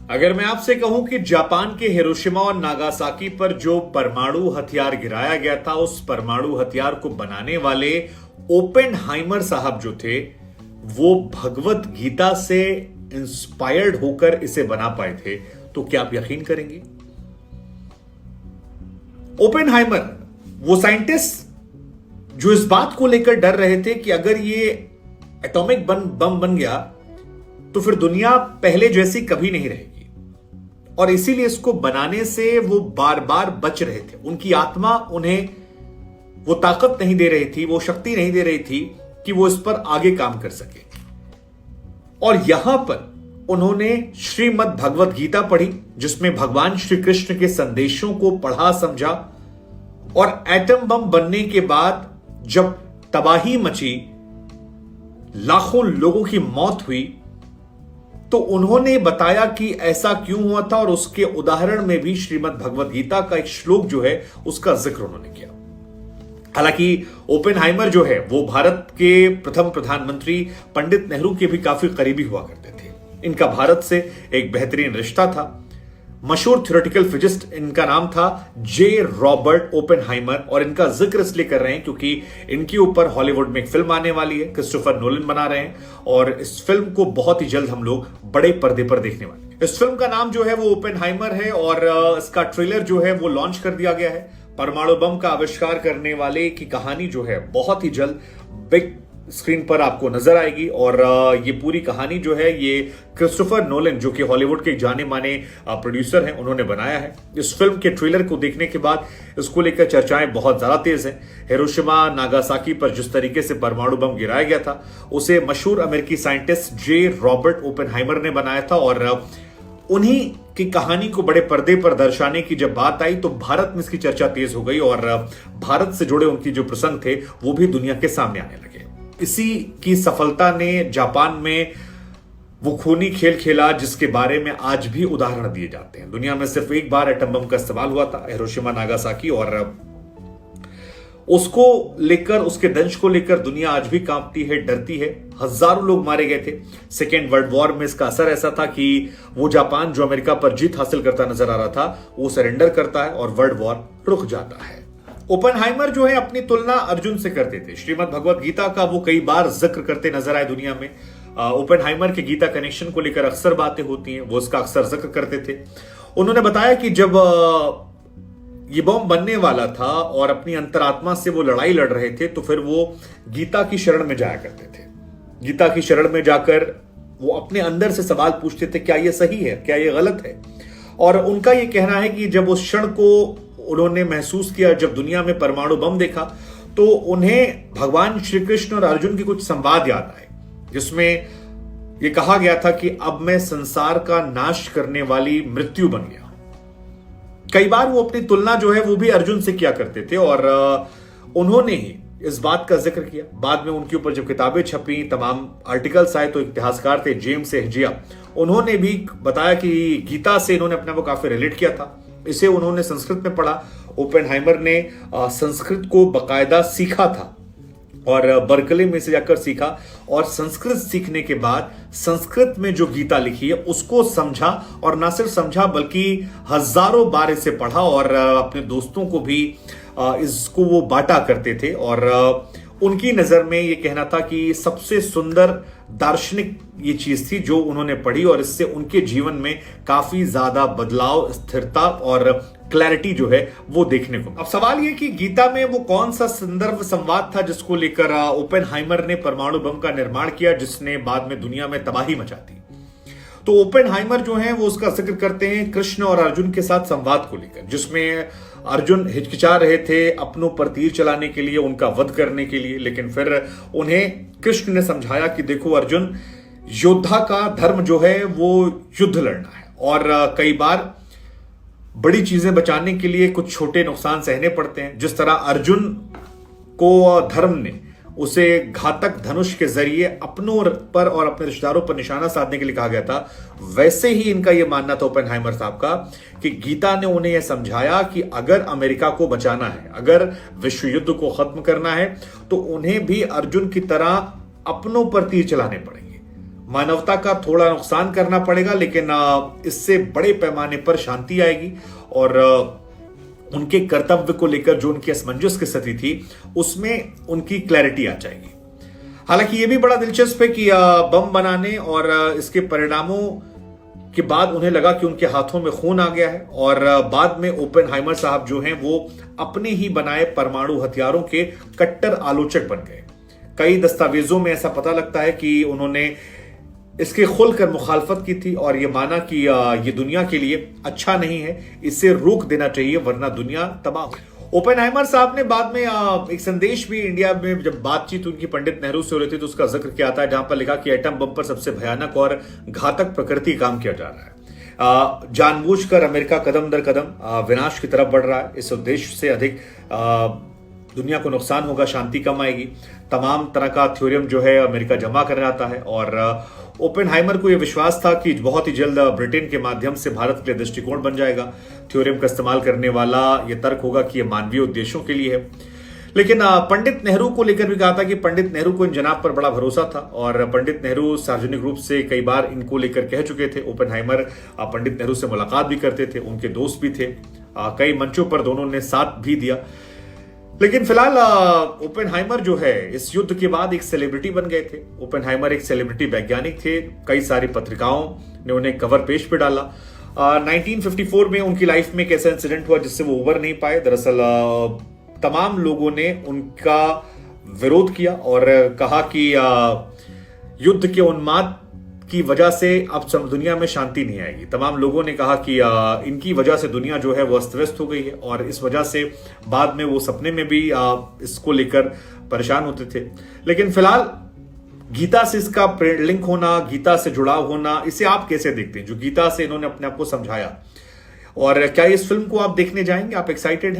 अगर मैं आपसे कहूं कि जापान के हिरोशिमा और नागासाकी पर जो परमाणु हथियार गिराया गया था, उस परमाणु हथियार को बनाने वाले ओपेनहाइमर साहब जो थे, वो भगवत गीता से इंस्पायर्ड होकर इसे बना पाए थे, तो क्या आप यकीन करेंगे? ओपेनहाइमर वो साइंटिस्ट जो इस बात को लेकर डर रहे थे कि अगर ये एटॉमिक बम बन गया तो फिर दुनिया पहले जैसी कभी नहीं रहेगी, और इसीलिए इसको बनाने से वो बार बार बच रहे थे। उनकी आत्मा उन्हें वो ताकत नहीं दे रही थी, वो शक्ति नहीं दे रही थी कि वो इस पर आगे काम कर सके। और यहां पर उन्होंने श्रीमद् भगवत गीता पढ़ी, जिसमें भगवान श्री कृष्ण के संदेशों को पढ़ा समझा, और एटम बम बनने के बाद जब तबाही मची, लाखों लोगों की मौत हुई, तो उन्होंने बताया कि ऐसा क्यों हुआ था, और उसके उदाहरण में भी श्रीमद् भगवत गीता का एक श्लोक जो है उसका जिक्र उन्होंने किया। हालांकि ओपेनहाइमर जो है वो भारत के प्रथम प्रधानमंत्री पंडित नेहरू के भी काफी करीबी हुआ करते थे। इनका भारत से एक बेहतरीन रिश्ता था। मशहूर थ्योरेटिकल फिजिस्ट इनका नाम था जे रॉबर्ट ओपेनहाइमर, और इनका जिक्र इसलिए कर रहे हैं क्योंकि इनके ऊपर हॉलीवुड में एक फिल्म आने वाली है, क्रिस्टोफर नोलन बना रहे हैं, और इस फिल्म को बहुत ही जल्द हम लोग बड़े पर्दे पर देखने वाले हैं। इस फिल्म का नाम जो है वो ओपेनहाइमर है, और इसका ट्रेलर जो है वो लॉन्च कर दिया गया है। परमाणु बम का आविष्कार करने वाले की कहानी जो है बहुत ही जल्द बिग स्क्रीन पर आपको नजर आएगी, और ये पूरी कहानी जो है ये क्रिस्टोफर नोलन, जो कि हॉलीवुड के जाने माने प्रोड्यूसर हैं, उन्होंने बनाया है। इस फिल्म के ट्रेलर को देखने के बाद इसको लेकर चर्चाएं बहुत ज्यादा तेज हैं। हिरोशिमा नागासाकी पर जिस तरीके से परमाणु बम गिराया गया था, उसे मशहूर अमेरिकी साइंटिस्ट जे रॉबर्ट ओपेनहाइमर ने बनाया था, और उन्हीं की कहानी को बड़े पर्दे पर दर्शाने की जब बात आई तो भारत में इसकी चर्चा तेज हो गई, और भारत से जुड़े उनकी जो प्रसंग थे वो भी दुनिया के सामने आने लगे। इसी की सफलता ने जापान में वो खूनी खेल खेला जिसके बारे में आज भी उदाहरण दिए जाते हैं। दुनिया में सिर्फ एक बार एटम बम का इस्तेमाल हुआ था, हिरोशिमा नागासाकी, और उसको लेकर, उसके दंश को लेकर दुनिया आज भी कांपती है, डरती है। हजारों लोग मारे गए थे। सेकेंड वर्ल्ड वॉर में इसका असर ऐसा था कि वो जापान जो अमेरिका पर जीत हासिल करता नजर आ रहा था, वो सरेंडर करता है और वर्ल्ड वॉर रुक जाता है। ओपेनहाइमर जो है अपनी तुलना अर्जुन से करते थे। श्रीमद् भगवत गीता का वो कई बार जिक्र करते नजर आए दुनिया में। ओपेनहाइमर के गीता कनेक्शन को लेकर अक्सर बातें होती हैं, वो इसका अक्सर जिक्र करते थे। उन्होंने बताया कि जब ये बम बनने वाला था और अपनी अंतरात्मा से वो लड़ाई लड़ रहे थे, तो फिर वो गीता की शरण में जाया करते थे। गीता की शरण में जाकर वो अपने अंदर से सवाल पूछते थे, क्या ये सही है, क्या ये गलत है। और उनका ये कहना है कि जब उस क्षण को उन्होंने महसूस किया, जब दुनिया में परमाणु बम देखा, तो उन्हें भगवान श्री कृष्ण और अर्जुन की कुछ संवाद याद आए, जिसमें यह कहा गया था कि अब मैं संसार का नाश करने वाली मृत्यु बन गया। कई बार वो अपनी तुलना जो है वो भी अर्जुन से किया करते थे, और उन्होंने ही इस बात का जिक्र किया। बाद में उनके ऊपर जब किताबें छपी, तमाम आर्टिकल्स आए, तो इतिहासकार थे जेम्स हेजिया, उन्होंने भी बताया कि गीता से इन्होंने अपने को काफी रिलेट किया था। इसे उन्होंने संस्कृत में पढ़ा। ओपेनहाइमर ने संस्कृत को बकायदा सीखा था, और बर्कले में से जाकर सीखा, और संस्कृत सीखने के बाद संस्कृत में जो गीता लिखी है उसको समझा, और ना सिर्फ समझा बल्कि हजारों बार इसे पढ़ा, और अपने दोस्तों को भी इसको वो बांटा करते थे। और उनकी नजर में ये कहना था कि सबसे सुंदर दार्शनिक ये चीज थी जो उन्होंने पढ़ी, और इससे उनके जीवन में काफी ज्यादा बदलाव, स्थिरता और क्लैरिटी जो है वो देखने को। अब सवाल ये कि गीता में वो कौन सा संदर्भ संवाद था जिसको लेकर ओपेनहाइमर ने परमाणु बम का निर्माण किया, जिसने बाद में दुनिया में तबाही मचा दी। तो ओपेनहाइमर जो है वो उसका जिक्र करते हैं कृष्ण और अर्जुन के साथ संवाद को लेकर, जिसमें अर्जुन हिचकिचा रहे थे अपनों पर तीर चलाने के लिए, उनका वध करने के लिए, लेकिन फिर उन्हें कृष्ण ने समझाया कि देखो अर्जुन, योद्धा का धर्म जो है वो युद्ध लड़ना है, और कई बार बड़ी चीजें बचाने के लिए कुछ छोटे नुकसान सहने पड़ते हैं। जिस तरह अर्जुन को धर्म ने उसे घातक धनुष के जरिए अपनों पर और अपने रिश्तेदारों पर निशाना साधने के लिए कहा गया था, वैसे ही इनका यह मानना था ओपेनहाइमर साहब का कि गीता ने उन्हें यह समझाया कि अगर अमेरिका को बचाना है, अगर विश्व युद्ध को खत्म करना है, तो उन्हें भी अर्जुन की तरह अपनों पर तीर चलाने पड़ेंगे। मानवता का थोड़ा नुकसान करना पड़ेगा, लेकिन इससे बड़े पैमाने पर शांति आएगी और उनके कर्तव्य को लेकर जो उनकी असमंजस की स्थिति थी उसमें उनकी क्लैरिटी आ जाएगी। हालांकि यह भी बड़ा दिलचस्प है कि बम बनाने और इसके परिणामों के बाद उन्हें लगा कि उनके हाथों में खून आ गया है और बाद में ओपेनहाइमर साहब जो हैं वो अपने ही बनाए परमाणु हथियारों के कट्टर आलोचक बन गए। कई दस्तावेजों में ऐसा पता लगता है कि उन्होंने इसके खुलकर मुखालफत की थी और यह माना कि यह दुनिया के लिए अच्छा नहीं है, इसे रोक देना चाहिए वरना दुनिया तबाह। ओपेनहाइमर साहब ने बाद में एक संदेश भी इंडिया में जब बातचीत उनकी पंडित नेहरू से हो रही थी तो उसका जिक्र किया था, जहां पर लिखा कि एटम बम पर सबसे भयानक और घातक प्रकृति काम किया जा रहा है। जानबूझकर अमेरिका कदम दर कदम विनाश की तरफ बढ़ रहा है। इस उद्देश्य से अधिक दुनिया को नुकसान होगा, शांति कम आएगी। तमाम तरह का थ्योरियम जो है अमेरिका जमा कर जाता है और ओपेनहाइमर को यह विश्वास था कि बहुत ही जल्द ब्रिटेन के माध्यम से भारत के लिए दृष्टिकोण बन जाएगा। थ्योरियम का इस्तेमाल करने वाला यह तर्क होगा कि यह मानवीय उद्देश्यों के लिए है। लेकिन पंडित नेहरू को लेकर भी कहा था कि पंडित नेहरू को इन जनाब पर बड़ा भरोसा था और पंडित नेहरू सार्वजनिक रूप से कई बार इनको लेकर कह चुके थे। ओपेनहाइमर पंडित नेहरू से मुलाकात भी करते थे, उनके दोस्त भी थे, कई मंचों पर दोनों ने साथ भी दिया। लेकिन फिलहाल ओपेनहाइमर जो है इस युद्ध के बाद एक सेलिब्रिटी बन गए थे। ओपेनहाइमर एक सेलिब्रिटी वैज्ञानिक थे, कई सारी पत्रिकाओं ने उन्हें कवर पेज पे डाला। 1954 में उनकी लाइफ में एक ऐसा इंसिडेंट हुआ जिससे वो उबर नहीं पाए। दरअसल तमाम लोगों ने उनका विरोध किया और कहा कि युद्ध के उन्माद की वजह से अब दुनिया में शांति नहीं आएगी। तमाम लोगों ने कहा कि इनकी वजह से दुनिया जो है वो अस्त व्यस्त हो गई है और इस वजह से बाद में वो सपने में भी इसको लेकर परेशान होते थे। लेकिन फिलहाल गीता से इसका लिंक होना, गीता से जुड़ाव होना, इसे आप कैसे देखते हैं जो गीता से इन्होंने अपने आप को समझाया? और क्या इस फिल्म को आप देखने जाएंगे? आप एक्साइटेड हैं?